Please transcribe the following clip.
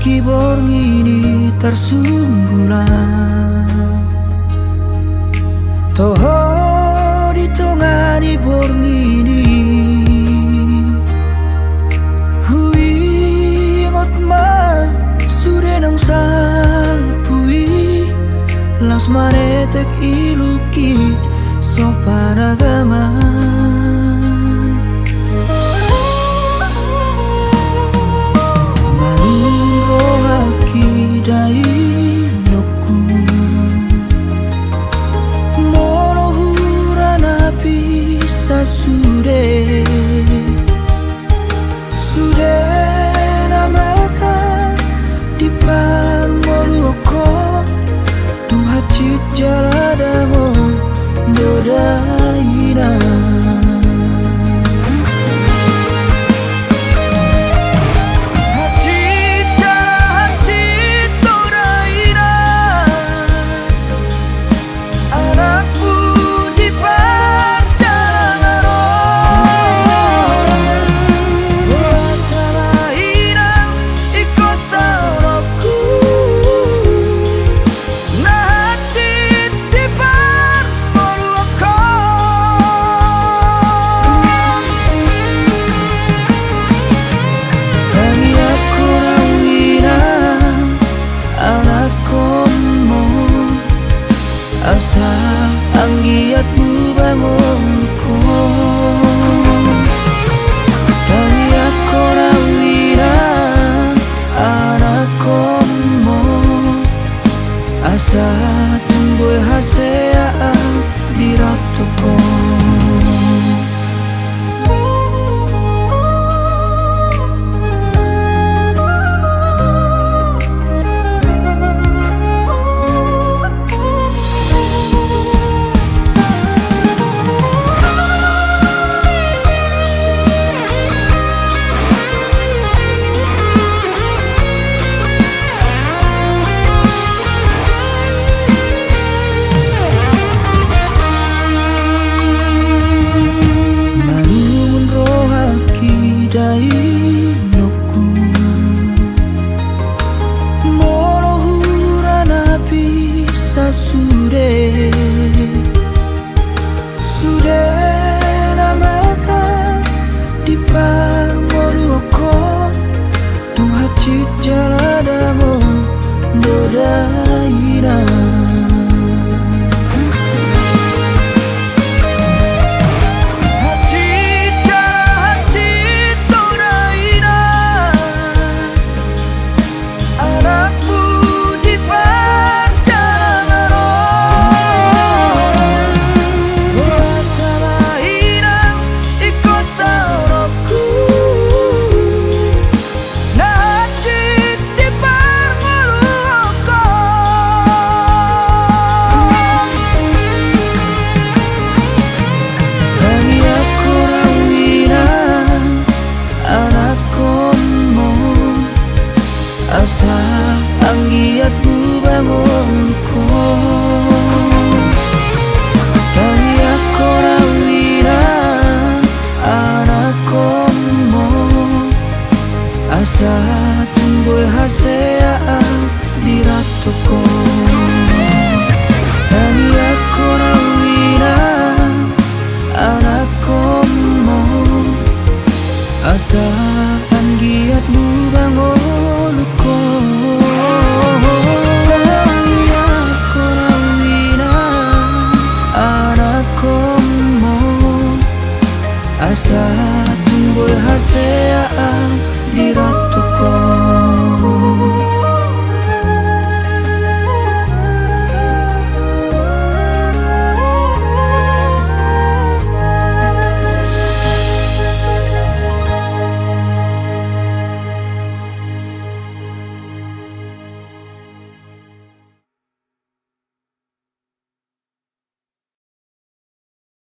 kiborng ini tersumbulan toho di tongani borng ini hui ngot ma sudah nang salpui las manetek iluki sopan agaman dai noku morohura napi sasude sude namasa di parmoluko tu hacit jaladango dodaina asa anggiatmu bangunku tani aku rawina anak komo asa tumbuh hasea di ratuku dai noku morohura napi sasude sude namasa di parmoluko tu hacit jaladamo dodaina asa anggiatmu bangunku tani aku rawina anak komo asa tumbuh hasil